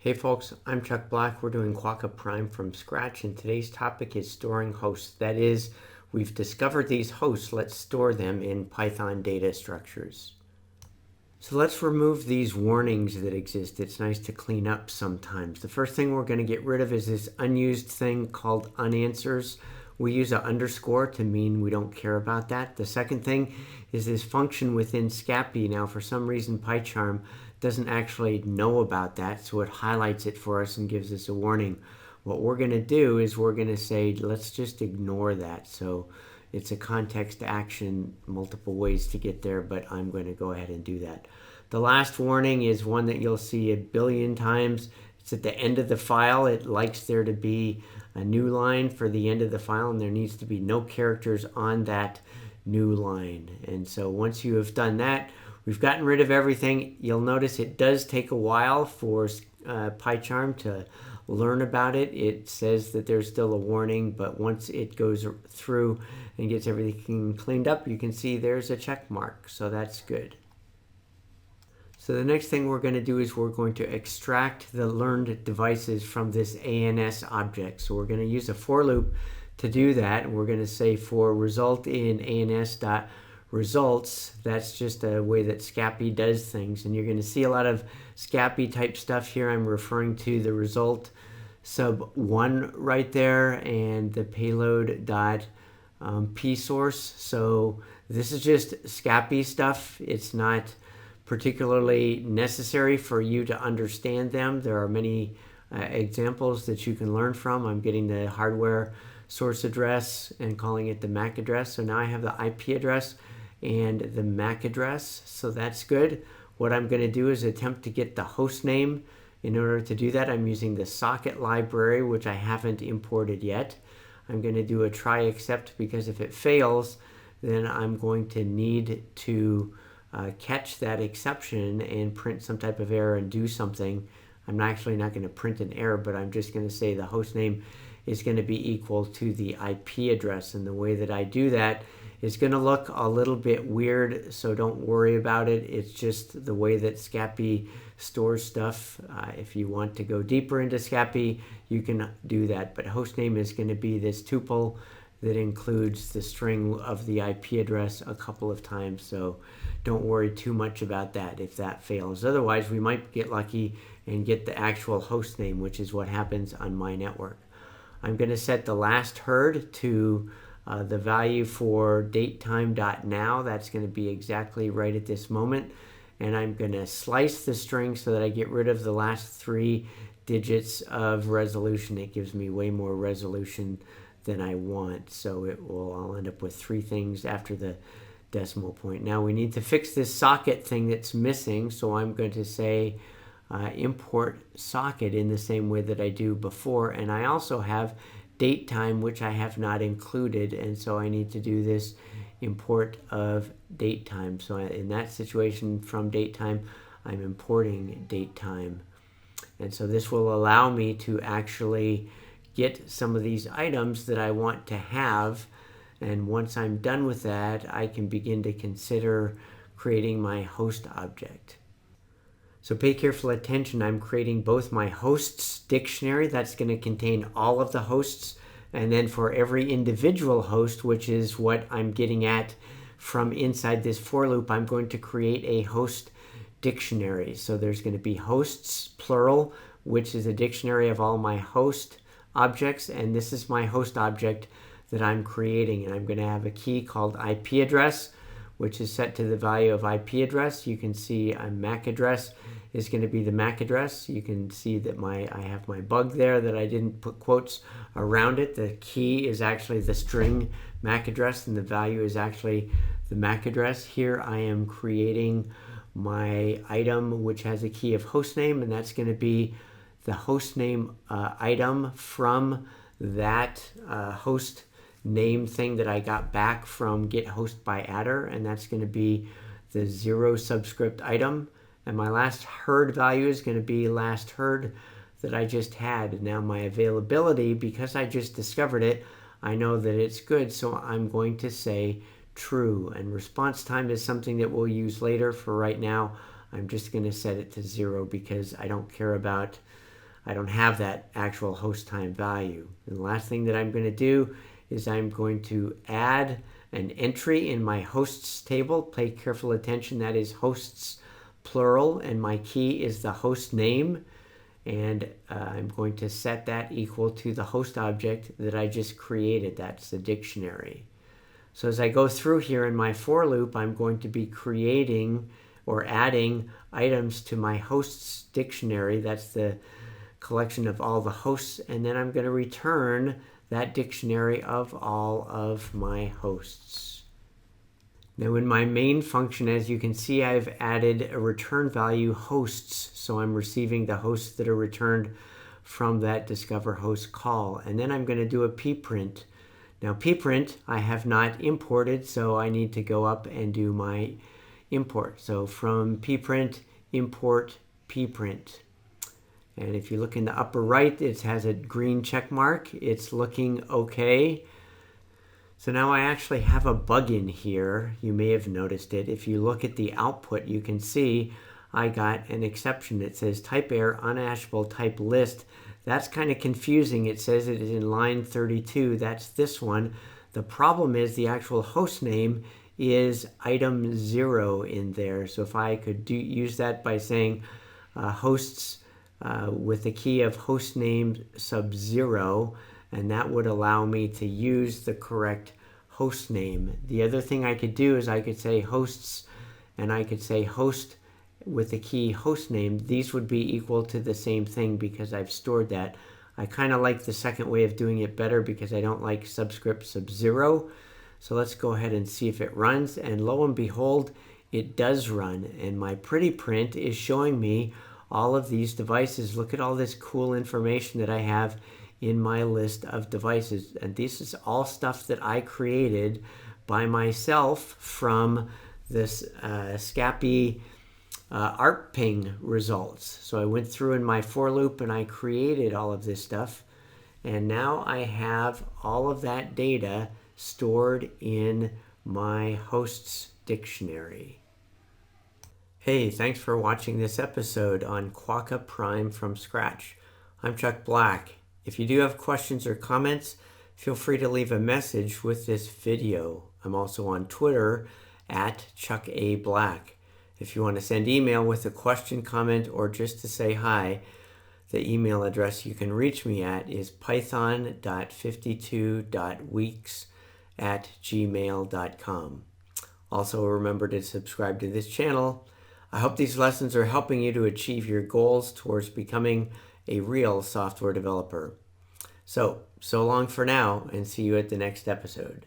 Hey folks, I'm Chuck Black. We're doing Quokka Prime from scratch, and today's topic is storing hosts. That is, we've discovered these hosts. Let's store them in Python data structures. So let's remove these warnings that exist. It's nice to clean up sometimes. The first thing we're going to get rid of is this unused thing called unanswers. We use an underscore to mean we don't care about that. The second thing is this function within Scapy. Now, for some reason, PyCharm doesn't actually know about that, so it highlights it for us and gives us a warning. What we're going to do is we're going to say, let's just ignore that. So it's a context action, multiple ways to get there, but I'm going to go ahead and do that. The last warning is one that you'll see a billion times. It's at the end of the file. It likes there to be a new line for the end of the file, and there needs to be no characters on that new line. And so once you have done that, we've gotten rid of everything. You'll notice it does take a while for PyCharm to learn about it. It says that there's still a warning, but once it goes through and gets everything cleaned up, you can see there's a check mark. So that's good. So the next thing we're going to do is we're going to extract the learned devices from this ANS object. So we're going to use a for loop to do that. We're going to say for result in ANS.results. That's just a way that Scapy does things. And you're going to see a lot of Scapy type stuff here. I'm referring to the result sub 1 right there and the payload dot p source. So this is just Scapy stuff. It's not particularly necessary for you to understand them. There are many examples that you can learn from. I'm getting the hardware source address and calling it the MAC address. So now I have the IP address and the MAC address. So that's good. What I'm going to do is attempt to get the host name. In order to do that, I'm using the socket library, which I haven't imported yet. I'm going to do a try except because if it fails, then I'm going to need to catch that exception and print some type of error and do something. I'm actually not going to print an error, but I'm just going to say the host name is going to be equal to the IP address. And the way that I do that is going to look a little bit weird, so don't worry about it. It's just the way that Scapy stores stuff. If you want to go deeper into Scapy, you can do that. But host name is going to be this tuple that includes the string of the IP address a couple of times. So don't worry too much about that if that fails. Otherwise, we might get lucky and get the actual host name, which is what happens on my network. I'm going to set the last heard to the value for datetime.now. That's going to be exactly right at this moment. And I'm going to slice the string so that I get rid of the last 3 digits of resolution. It gives me way more resolution than I want. So I'll end up with 3 things after the decimal point. Now we need to fix this socket thing that's missing. So I'm going to say import socket in the same way that I do before. And I also have date time, which I have not included. And so I need to do this import of date time. So in that situation from date time, I'm importing date time. And so this will allow me to actually get some of these items that I want to have. And once I'm done with that, I can begin to consider creating my host object. So pay careful attention. I'm creating both my hosts dictionary. That's going to contain all of the hosts. And then for every individual host, which is what I'm getting at from inside this for loop, I'm going to create a host dictionary. So there's going to be hosts, plural, which is a dictionary of all my host objects. And this is my host object that I'm creating. And I'm going to have a key called IP address, which is set to the value of IP address. You can see a MAC address is going to be the MAC address. You can see that I have my bug there that I didn't put quotes around it. The key is actually the string MAC address and the value is actually the MAC address. Here I am creating my item which has a key of hostname, and that's going to be the hostname item from that host name thing that I got back from get host by adder, and that's going to be the 0 subscript item. And my last heard value is going to be last heard that I just had. Now my availability, because I just discovered it, I know that it's good, so I'm going to say true. And response time is something that we'll use later. For right now, I'm just going to set it to 0 because I don't care about I don't have that actual host time value. And the last thing that I'm going to do is I'm going to add an entry in my hosts table. Pay careful attention, that is hosts plural, and my key is the host name. And I'm going to set that equal to the host object that I just created. That's the dictionary. So as I go through here in my for loop, I'm going to be creating or adding items to my hosts dictionary. That's the collection of all the hosts. And then I'm going to return that dictionary of all of my hosts. Now in my main function, as you can see, I've added a return value hosts. So I'm receiving the hosts that are returned from that discover host call. And then I'm going to do a pprint. Now pprint I have not imported, so I need to go up and do my import. So from pprint, import pprint. And if you look in the upper right, it has a green check mark. It's looking okay. So now I actually have a bug in here. You may have noticed it. If you look at the output, you can see I got an exception. It says type error unashable type list. That's kind of confusing. It says it is in line 32. That's this one. The problem is the actual host name is item 0 in there. So if I could use that by saying hosts with the key of host name sub 0, and that would allow me to use the correct host name. The other thing I could do is I could say hosts, and I could say host with the key host name. These would be equal to the same thing because I've stored that. I kind of like the second way of doing it better because I don't like subscript sub 0. So let's go ahead and see if it runs, and lo and behold, it does run. And my pretty print is showing me all of these devices. Look at all this cool information that I have in my list of devices. And this is all stuff that I created by myself from this Scapy art ping results. So I went through in my for loop and I created all of this stuff. And now I have all of that data stored in my hosts dictionary. Hey, thanks for watching this episode on Quokka Prime from scratch. I'm Chuck Black. If you do have questions or comments, feel free to leave a message with this video. I'm also on Twitter at Chuck A. Black. If you want to send email with a question, comment, or just to say hi, the email address you can reach me at is python.52.weeks@gmail.com. Also remember to subscribe to this channel. I hope these lessons are helping you to achieve your goals towards becoming a real software developer. So long for now, and see you at the next episode.